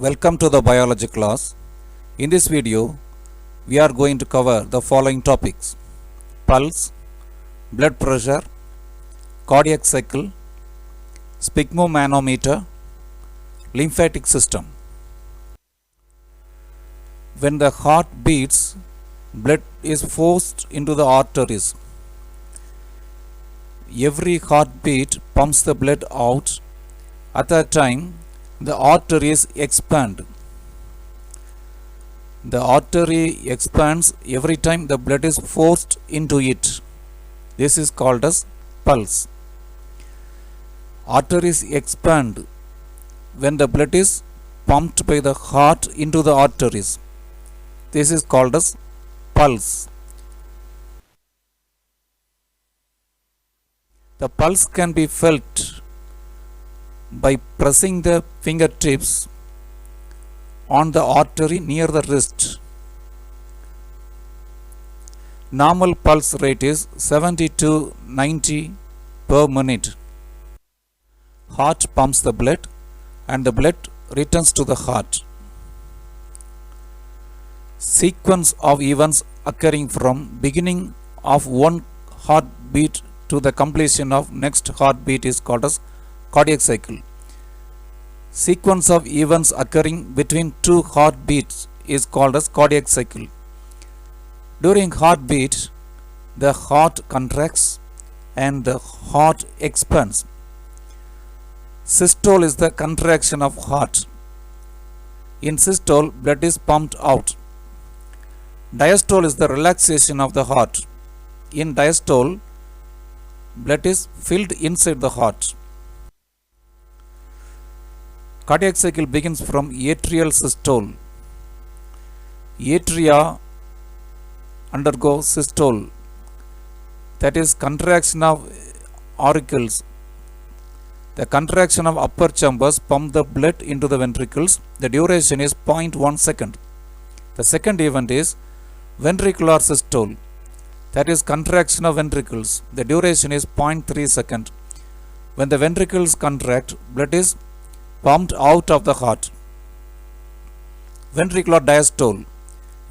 Welcome to the biology class. In this video, we are going to cover the following topics: pulse, blood pressure, cardiac cycle, sphygmomanometer, lymphatic system. When the heart beats, blood is forced into the arteries. Every heartbeat pumps the blood out. At that time, the arteries expand. The artery expands every time the blood is forced into it. This is called as pulse. Arteries expand when the blood is pumped by the heart into the arteries. This is called as pulse. The pulse can be felt by pressing the fingertips on the artery near the wrist. Normal pulse rate is 70 to 90 per minute. Heart pumps the blood and the blood returns to the heart. Sequence of events occurring from beginning of one heartbeat to the completion of next heartbeat is called as cardiac cycle. Sequence of events occurring between two heartbeats is called as cardiac cycle. During heartbeat, the heart contracts and the heart expands. Systole is the contraction of heart. In systole, blood is pumped out. Diastole is the relaxation of the heart. In diastole, blood is filled inside the heart. Cardiac cycle begins from atrial systole. Atria undergo systole, that is contraction of auricles. The contraction of upper chambers pump the blood into the ventricles. The duration is 0.1 second. The second event is ventricular systole, that is contraction of ventricles. The duration is 0.3 second. When the ventricles contract, blood is pumped out of the heart. Ventricular diastole,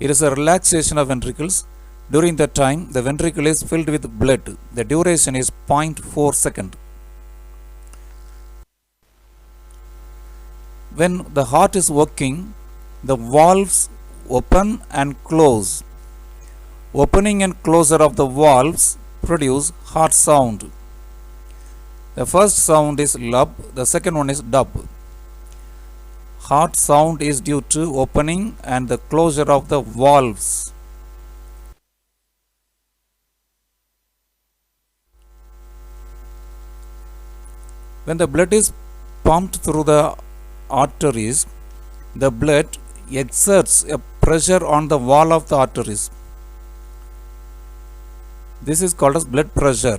it is a relaxation of ventricles. During that time, the ventricle is filled with blood. The duration is 0.4 second. When the heart is working, the valves open and close. Opening and closure of the valves produce heart sound. The first sound is lub, the second one is dub. Heart sound is due to opening and the closure of the valves. When the blood is pumped through the arteries, the blood exerts a pressure on the wall of the arteries. This is called as blood pressure.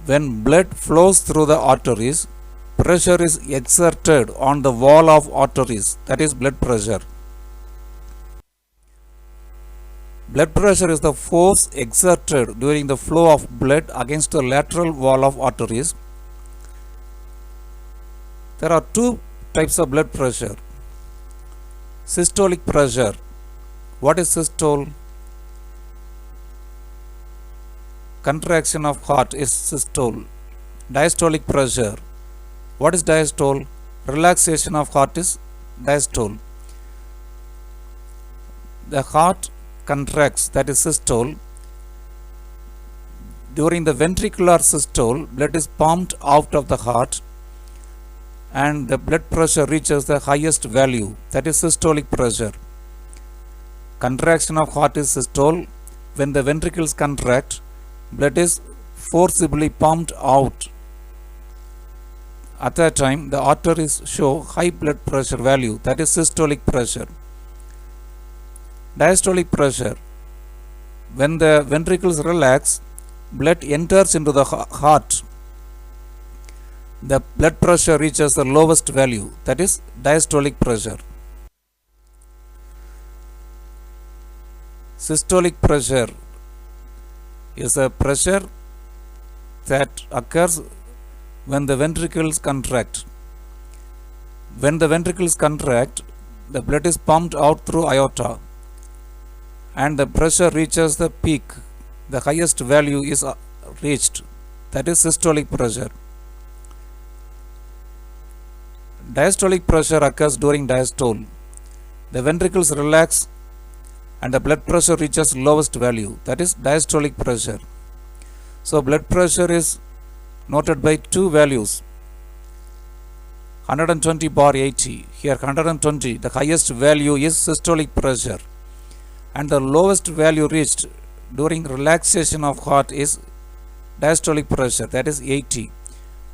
When blood flows through the arteries, pressure is exerted on the wall of arteries, that is blood pressure. Blood pressure is the force exerted during the flow of blood against the lateral wall of arteries. There are two types of blood pressure. Systolic pressure. What is systole? Contraction of heart is systole. Diastolic pressure. What is diastole? Relaxation of heart is diastole. The heart contracts, that is systole. During the ventricular systole, blood is pumped out of the heart and the blood pressure reaches the highest value, that is systolic pressure. Contraction of heart is systole. When the ventricles contract, blood is forcibly pumped out. At that time, the arteries show high blood pressure value, that is systolic pressure. Diastolic pressure. When the ventricles relax, blood enters into the heart. The blood pressure reaches the lowest value, that is diastolic pressure. Systolic pressure is a pressure that occurs when the ventricles contract. When the ventricles contract, the blood is pumped out through aorta and the pressure reaches the peak. The highest value is reached, that is systolic pressure. Diastolic pressure occurs during diastole. The ventricles relax and the blood pressure reaches lowest value, that is diastolic pressure. So blood pressure is noted by two values, 120/80. Here 120, the highest value is systolic pressure, and the lowest value reached during relaxation of heart is diastolic pressure, that is 80.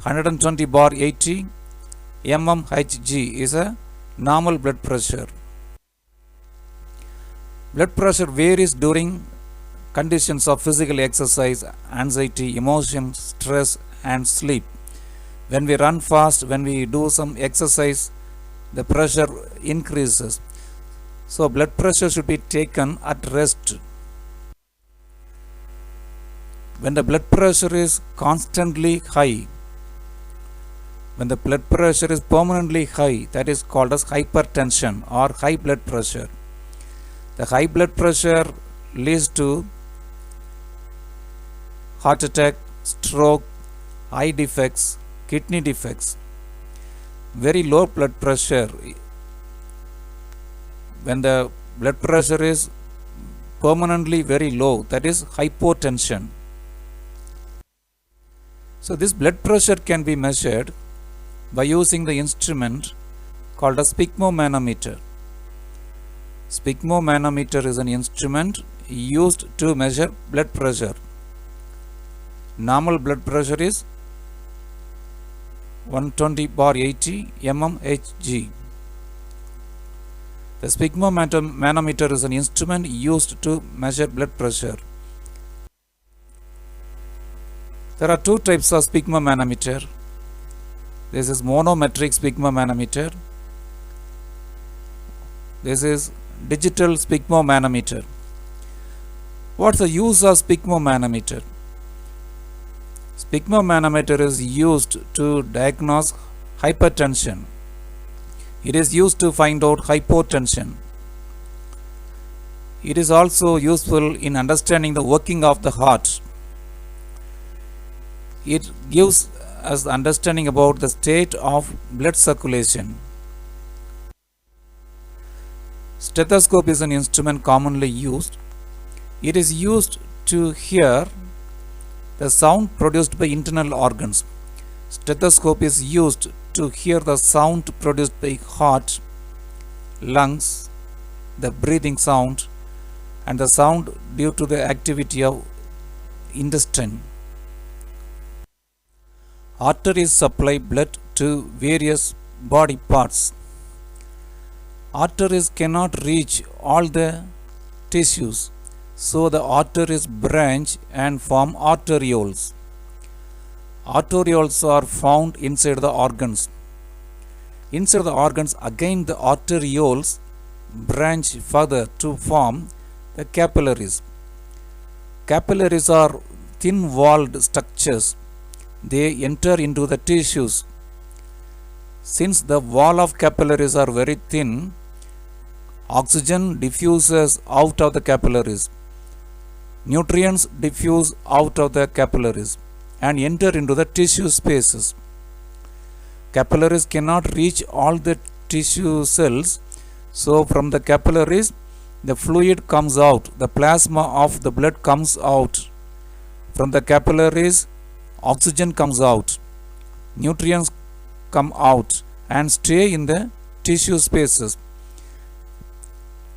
120/80 mmHg is a normal blood pressure. Blood pressure varies during conditions of physical exercise, anxiety, emotion, stress, and sleep. When we run fast, when we do some exercise, the pressure increases. So blood pressure should be taken at rest. When the blood pressure is constantly high, when the blood pressure is permanently high, that is called as hypertension or high blood pressure. The high blood pressure leads to heart attack, stroke, eye defects, kidney defects. Very low blood pressure, when the blood pressure is permanently very low, that is hypotension. So this blood pressure can be measured by using the instrument called a sphygmomanometer. Sphygmomanometer is an instrument used to measure blood pressure. Normal blood pressure is 120/80 mmHg. The sphygmomanometer is an instrument used to measure blood pressure. There are two types of sphygmomanometer. This is monometric sphygmomanometer. This is digital sphygmomanometer. What's the use of sphygmomanometer? Sphygmomanometer is used to diagnose hypertension. It is used to find out hypotension. It is also useful in understanding the working of the heart. It gives us the understanding about the state of blood circulation. Stethoscope is an instrument commonly used. It is used to hear the sound produced by internal organs. Stethoscope is used to hear the sound produced by heart, lungs, the breathing sound, and the sound due to the activity of intestine. Arteries supply blood to various body parts. Arteries cannot reach all the tissues, so the arteries branch and form arterioles. Arterioles are found inside the organs. Inside the organs, again the arterioles branch further to form the capillaries. Capillaries are thin-walled structures. They enter into the tissues. Since the wall of capillaries are very thin, oxygen diffuses out of the capillaries. Nutrients diffuse out of the capillaries and enter into the tissue spaces. Capillaries cannot reach all the tissue cells, so from the capillaries the fluid comes out, the plasma of the blood comes out. From the capillaries, oxygen comes out, nutrients come out and stay in the tissue spaces.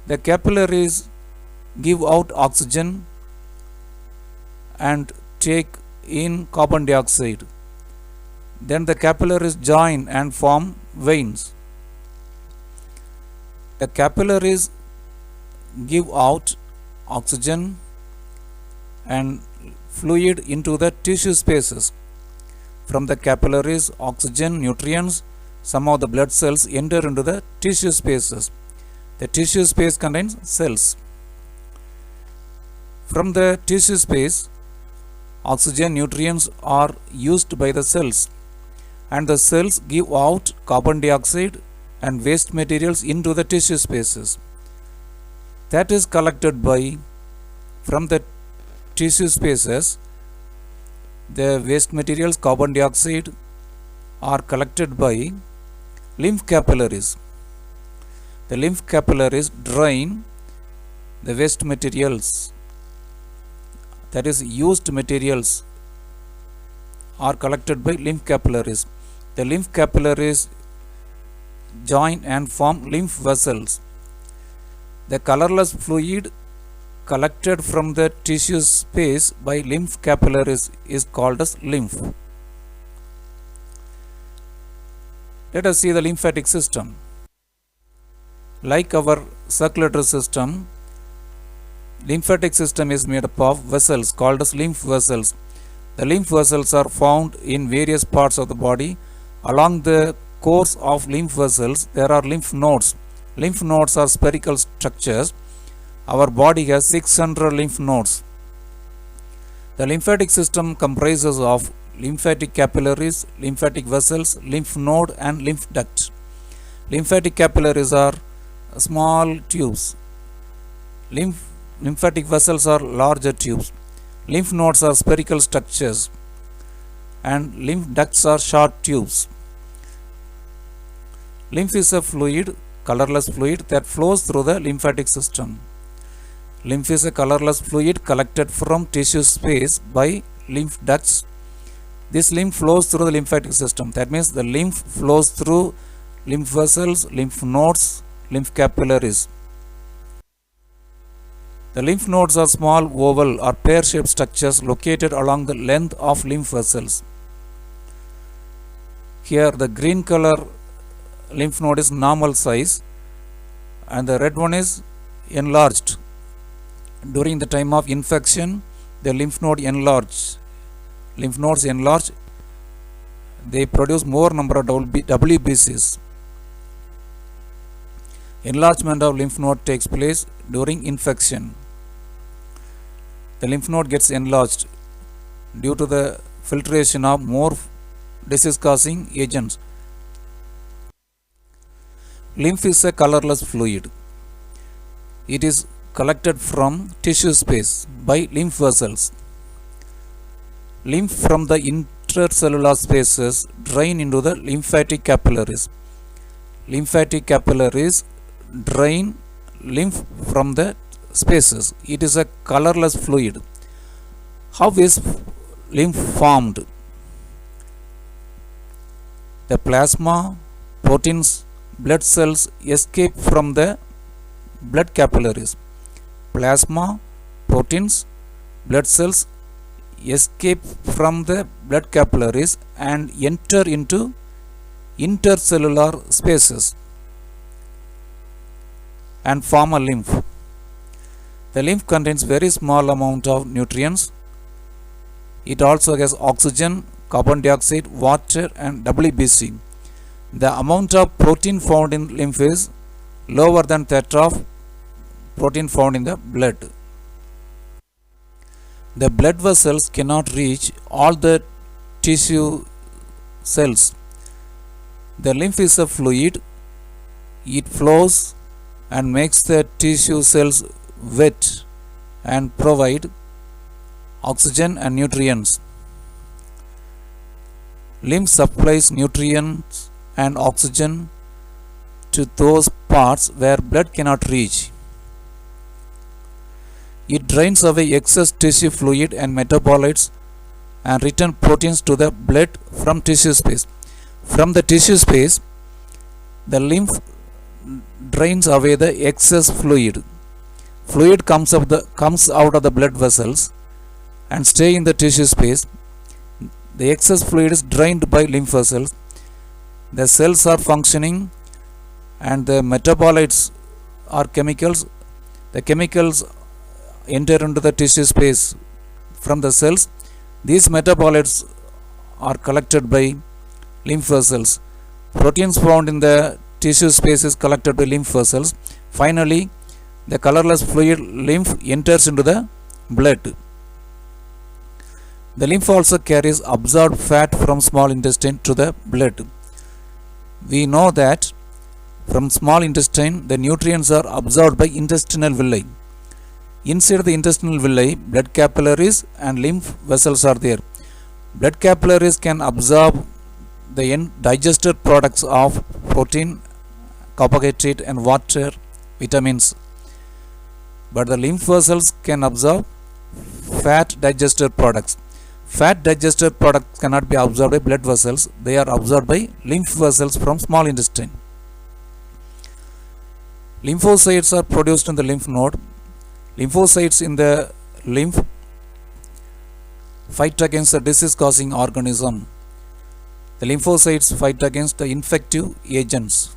The capillaries give out oxygen and take in carbon dioxide. Then the capillaries join and form veins. The capillaries give out oxygen and fluid into the tissue spaces. From the capillaries, oxygen, nutrients, some of the blood cells enter into the tissue spaces. The tissue space contains cells. From the tissue space, oxygen, nutrients are used by the cells, and the cells give out carbon dioxide and waste materials into the tissue spaces. That is collected by from the tissue spaces. The waste materials, carbon dioxide, are collected by lymph capillaries. The lymph capillaries drain the waste materials, that is used materials, are collected by lymph capillaries. The lymph capillaries join and form lymph vessels. The colorless fluid collected from the tissue space by lymph capillaries is called as lymph. Let us see the lymphatic system. Like our circulatory system, lymphatic system is made up of vessels called as lymph vessels. The lymph vessels are found in various parts of the body. Along the course of lymph vessels, there are lymph nodes. Lymph nodes are spherical structures. Our body has 600 lymph nodes. The lymphatic system comprises of lymphatic capillaries, lymphatic vessels, lymph node, and lymph duct. Lymphatic capillaries are small tubes. Lymphatic vessels are larger tubes. Lymph nodes are spherical structures, and lymph ducts are short tubes. Lymph is a fluid, colorless fluid that flows through the lymphatic system. Lymph is a colorless fluid collected from tissue space by lymph ducts. This lymph flows through the lymphatic system. That means the lymph flows through lymph vessels, lymph nodes, lymph capillaries. The lymph nodes are small oval or pear-shaped structures located along the length of lymph vessels. Here the green color lymph node is normal size and the red one is enlarged. During the time of infection, the lymph node enlarge. Lymph nodes enlarge. They produce more number of WBCs. Enlargement of lymph node takes place during infection. The lymph node gets enlarged due to the filtration of more disease-causing agents. Lymph is a colorless fluid. It is collected from tissue space by lymph vessels. Lymph from the intercellular spaces drain into the lymphatic capillaries. Lymphatic capillaries drain lymph from the spaces. It is a colorless fluid. How is lymph formed? The plasma, proteins, blood cells escape from the blood capillaries. Plasma, proteins, blood cells escape from the blood capillaries and enter into intercellular spaces and form a lymph. The lymph contains very small amount of nutrients. It also has oxygen, carbon dioxide, water, and WBC. The amount of protein found in lymph is lower than that of protein found in the blood. The blood vessels cannot reach all the tissue cells. The lymph is a fluid. It flows and makes the tissue cells wet and provide oxygen and nutrients. Lymph supplies nutrients and oxygen to those parts where blood cannot reach. It drains away excess tissue fluid and metabolites and return proteins to the blood from tissue space. From the tissue space, the lymph drains away the excess fluid. Fluid comes out of the blood vessels and stay in the tissue space. The excess fluid is drained by lymph vessels. The cells are functioning and the metabolites are chemicals. The chemicals enter into the tissue space from the cells. These metabolites are collected by lymph vessels. Proteins found in the tissue space is collected by lymph vessels. Finally, the colorless fluid lymph enters into the blood. The lymph also carries absorbed fat from small intestine to the blood. We know that From small intestine, the nutrients are absorbed by intestinal villi. Inside the intestinal villi, blood capillaries and lymph vessels are there. Blood capillaries can absorb the digested products of protein, carbohydrate and water, vitamins. But the lymph vessels can absorb fat digested products. Fat digested products cannot be absorbed by blood vessels. They are absorbed by lymph vessels from small intestine. Lymphocytes are produced in the lymph node. Lymphocytes in the lymph fight against the disease-causing organism. The lymphocytes fight against the infective agents.